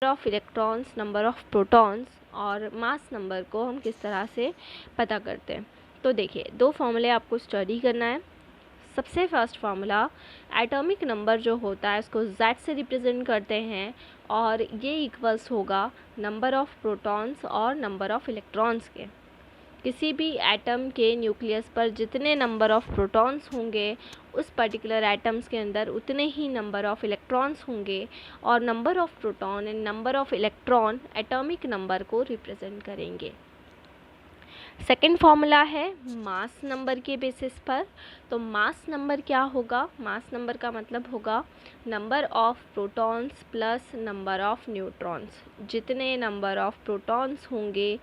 Of electrons, number of protons और mass number को हम किस तरह से पता करते हैं। तो देखिए, दो फॉर्मूले आपको स्टडी करना है। सबसे फर्स्ट फार्मूला, एटॉमिक नंबर जो होता है उसको Z से रिप्रेजेंट करते हैं और ये इक्वल्स होगा नंबर ऑफ प्रोटॉन्स और नंबर ऑफ इलेक्ट्रॉन्स के। किसी भी एटम के न्यूक्लियस पर जितने नंबर ऑफ प्रोटॉन्स होंगे उस पर्टिकुलर एटम्स के अंदर उतने ही नंबर ऑफ इलेक्ट्रॉन्स होंगे, और number of proton and number of electron atomic number को रिप्रेजेंट करेंगे। सेकेंड फॉर्मूला है मास नंबर के बेसिस पर। तो मास नंबर क्या होगा? मास नंबर का मतलब होगा number of protons plus number of neutrons. जितने नंबर ऑफ प्रोटॉन्स होंगे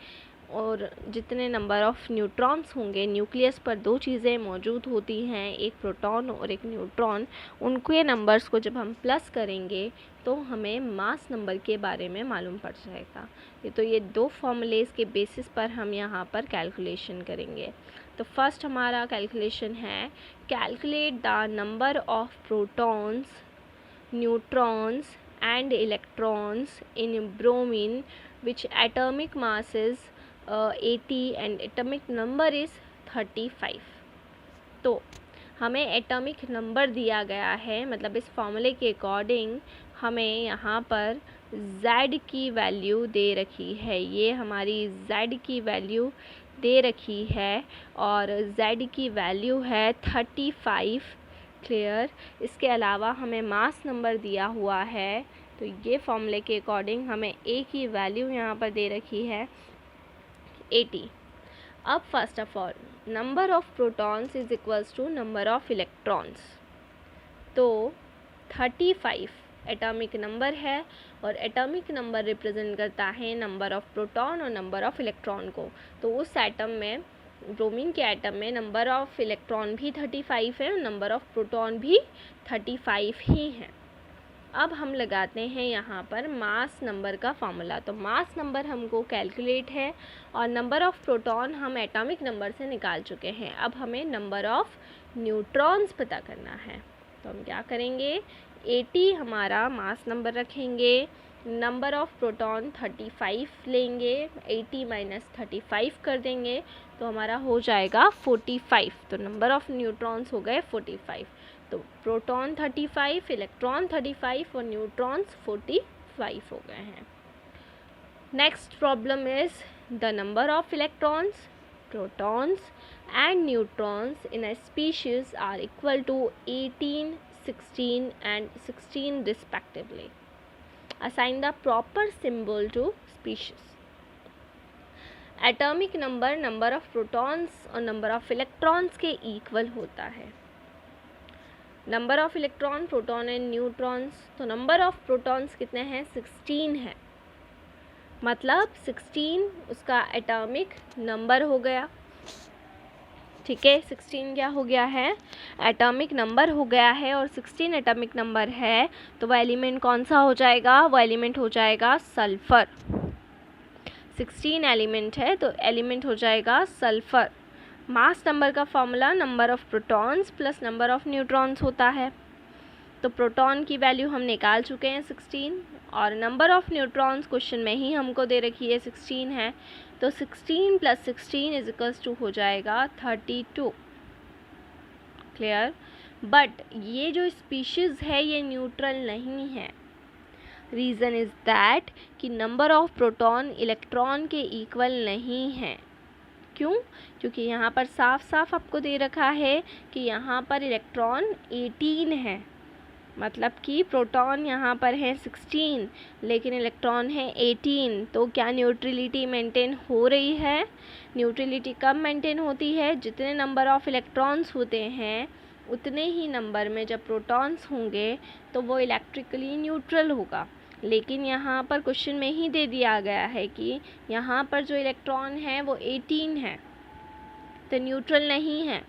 और जितने नंबर ऑफ न्यूट्रॉन्स होंगे, न्यूक्लियस पर दो चीज़ें मौजूद होती हैं, एक प्रोटॉन और एक न्यूट्रॉन, उनके नंबर्स को जब हम प्लस करेंगे तो हमें मास नंबर के बारे में मालूम पड़ जाएगा। तो ये दो फॉर्मूलेस के बेसिस पर हम यहाँ पर कैलकुलेशन करेंगे। तो फर्स्ट हमारा कैलकुलेशन है, calculate the number of protons, neutrons and electrons in bromine which atomic mass is 80 and atomic number is 35। तो हमें एटॉमिक नंबर दिया गया है, मतलब इस फॉर्मूले के अकॉर्डिंग हमें यहाँ पर Z की वैल्यू दे रखी है। ये हमारी Z की वैल्यू दे रखी है और Z की वैल्यू है 35। क्लियर? इसके अलावा हमें मास नंबर दिया हुआ है, तो ये फॉर्मूले के अकॉर्डिंग हमें A की वैल्यू यहाँ पर दे रखी है 80। अब first of all, number of protons is equals to number of electrons. तो 35 एटॉमिक नंबर है और एटॉमिक नंबर रिप्रेजेंट करता है नंबर ऑफ प्रोटॉन और नंबर ऑफ इलेक्ट्रॉन को। तो उस एटम में, ब्रोमीन के एटम में, नंबर ऑफ इलेक्ट्रॉन भी 35 है और नंबर ऑफ प्रोटॉन भी 35 ही है। अब हम लगाते हैं यहाँ पर मास नंबर का फॉर्मूला। तो मास नंबर हमको कैलकुलेट है और नंबर ऑफ प्रोटॉन हम एटॉमिक नंबर से निकाल चुके हैं। अब हमें नंबर ऑफ न्यूट्रॉन्स पता करना है। तो हम क्या करेंगे, 80 हमारा मास नंबर रखेंगे, नंबर ऑफ प्रोटॉन 35 लेंगे, 80 माइनस 35 कर देंगे तो हमारा हो जाएगा 45। तो नंबर ऑफ न्यूट्रॉन्स हो गए 45। तो प्रोटॉन 35, इलेक्ट्रॉन 35 और न्यूट्रॉन्स 45 हो गए हैं। Next problem is the number of electrons, protons and neutrons in a species are equal to 18, 16 and 16 respectively. Assign the proper symbol to species. Atomic number number of protons और number of electrons के equal होता है। Number of electron, proton and neutrons, तो number of protons कितने हैं? 16 है, मतलब 16 उसका एटॉमिक नंबर हो गया। ठीक है, 16 क्या हो गया है? एटॉमिक नंबर हो गया है। और 16 एटॉमिक नंबर है तो वह एलिमेंट कौन सा हो जाएगा? वो एलिमेंट हो जाएगा सल्फर। 16 एलिमेंट है तो एलिमेंट हो जाएगा सल्फर। मास नंबर का formula number of protons plus number of neutrons होता है। तो प्रोटॉन की वैल्यू हम निकाल चुके हैं 16, और नंबर ऑफ न्यूट्रॉन्स क्वेश्चन में ही हमको दे रखी है 16 है। तो 16 प्लस 16 इज इक्वल्स टू हो जाएगा 32। क्लियर? बट ये जो स्पीशीज़ है ये न्यूट्रल नहीं है। रीज़न इज़ दैट कि नंबर ऑफ प्रोटॉन इलेक्ट्रॉन के इक्वल नहीं है। क्यों? क्योंकि यहाँ पर साफ साफ आपको दे रखा है कि यहाँ पर इलेक्ट्रॉन 18 है, मतलब कि प्रोटॉन यहाँ पर है 16 लेकिन इलेक्ट्रॉन है 18। तो क्या न्यूट्रलिटी मेंटेन हो रही है? न्यूट्रलिटी कब मेंटेन होती है? जितने नंबर ऑफ इलेक्ट्रॉन्स होते हैं उतने ही नंबर में जब प्रोटॉन्स होंगे तो वो इलेक्ट्रिकली न्यूट्रल होगा। लेकिन यहाँ पर क्वेश्चन में ही दे दिया गया है कि यहाँ पर जो इलेक्ट्रॉन है वो 18 है, तो न्यूट्रल नहीं है।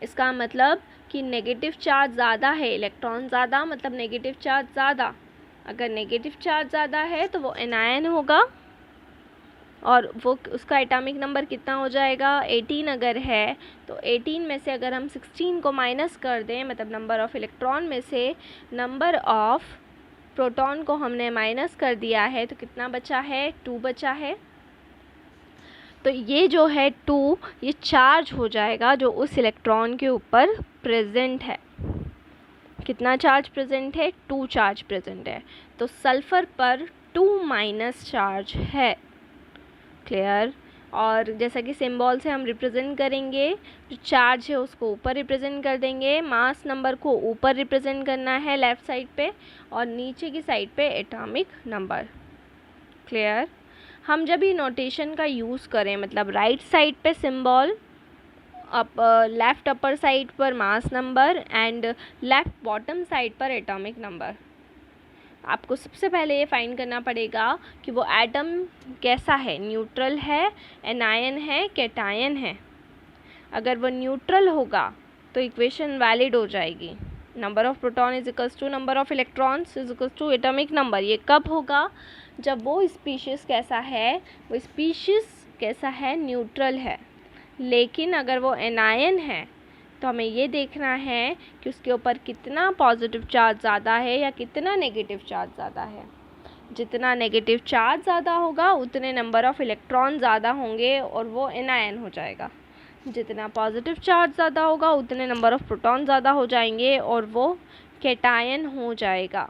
इसका मतलब कि नेगेटिव चार्ज ज़्यादा है, इलेक्ट्रॉन ज़्यादा मतलब नेगेटिव चार्ज ज़्यादा। अगर नेगेटिव चार्ज ज़्यादा है तो वो एनायन होगा और वो उसका एटॉमिक नंबर कितना हो जाएगा? 18 अगर है तो 18 में से अगर हम 16 को माइनस कर दें, मतलब नंबर ऑफ इलेक्ट्रॉन में से नंबर ऑफ प्रोटॉन को हमने माइनस कर दिया है, तो कितना बचा है, 2 बचा है। तो ये जो है 2 ये चार्ज हो जाएगा जो उस इलेक्ट्रॉन के ऊपर प्रेजेंट है। कितना चार्ज प्रेजेंट है, 2 चार्ज प्रेजेंट है। तो सल्फ़र पर 2 माइनस चार्ज है। क्लियर। और जैसा कि सिंबल से हम रिप्रेजेंट करेंगे, जो चार्ज है उसको ऊपर रिप्रेजेंट कर देंगे, मास नंबर को ऊपर रिप्रेजेंट करना है लेफ़्ट साइड पे, और नीचे की साइड पे एटॉमिक नंबर। क्लियर। हम जब ये नोटेशन का यूज़ करें, मतलब राइट साइड पे सिंबल, लेफ़्ट अपर साइड पर mass number and left bottom side पर एटॉमिक नंबर, आपको सबसे पहले ये फाइंड करना पड़ेगा कि वो एटम कैसा है, न्यूट्रल है, एनायन है, कैटायन है। अगर वो न्यूट्रल होगा तो इक्वेशन वैलिड हो जाएगी। Number of proton is equals to number of electrons is equals to atomic number. ये कब होगा, जब वो स्पीशीज़ कैसा है, वो स्पीशीज़ कैसा है, न्यूट्रल है। लेकिन अगर वो एनायन है तो हमें ये देखना है कि उसके ऊपर कितना पॉजिटिव चार्ज ज़्यादा है या कितना नेगेटिव चार्ज ज़्यादा है। जितना नेगेटिव चार्ज ज़्यादा होगा उतने नंबर ऑफ़ इलेक्ट्रॉन ज़्यादा होंगे और वो एनायन हो जाएगा। जितना पॉजिटिव चार्ज ज़्यादा होगा उतने नंबर ऑफ़ प्रोटॉन ज़्यादा हो जाएंगे और वो कैटायन हो जाएगा।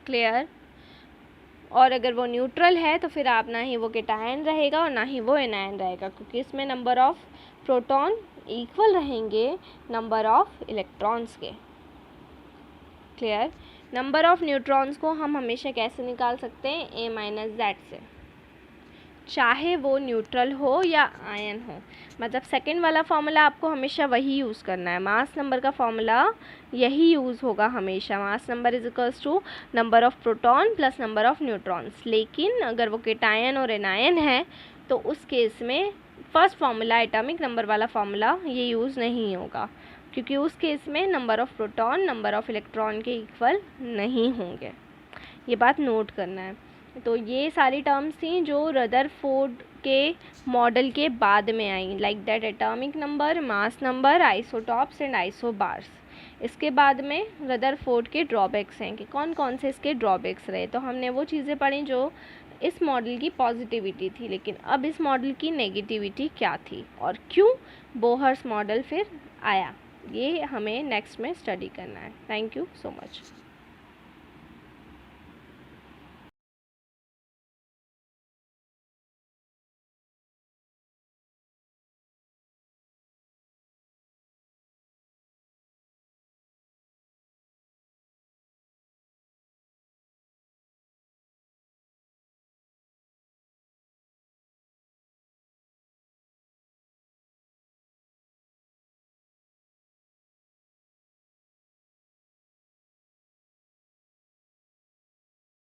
क्लियर। और अगर वो न्यूट्रल है तो फिर आप ना ही वो कैटायन रहेगा और ना ही वो एनायन रहेगा, क्योंकि इसमें नंबर ऑफ़ प्रोटॉन इक्वल रहेंगे नंबर ऑफ़ इलेक्ट्रॉन्स के। क्लियर। नंबर ऑफ़ न्यूट्रॉन्स को हम हमेशा कैसे निकाल सकते हैं, a माइनस ज़ेड से, चाहे वो न्यूट्रल हो या आयन हो। मतलब सेकंड वाला फॉर्मूला आपको हमेशा वही यूज़ करना है, मास नंबर का फॉर्मूला यही यूज़ होगा हमेशा। Mass number is equals to number of proton plus number of neutrons. लेकिन अगर वो कैटायन और एनायन है तो उस केस में फर्स्ट फार्मूला एटॉमिक नंबर वाला फार्मूला ये यूज़ नहीं होगा, क्योंकि उस केस में number of proton number of electron के इक्वल नहीं होंगे। ये बात नोट करना है। तो ये सारी टर्म्स थी जो रदरफोर्ड के मॉडल के बाद में आई, like that atomic number, mass number, isotopes and isobars. इसके बाद में रदरफोर्ड के ड्रॉबैक्स हैं कि कौन कौन से इसके ड्रॉबैक्स रहे। तो हमने वो चीज़ें पढ़ी जो इस मॉडल की पॉजिटिविटी थी, लेकिन अब इस मॉडल की नेगेटिविटी क्या थी और क्यों बोहर्स मॉडल फिर आया, ये हमें नेक्स्ट में स्टडी करना है। Thank you so much.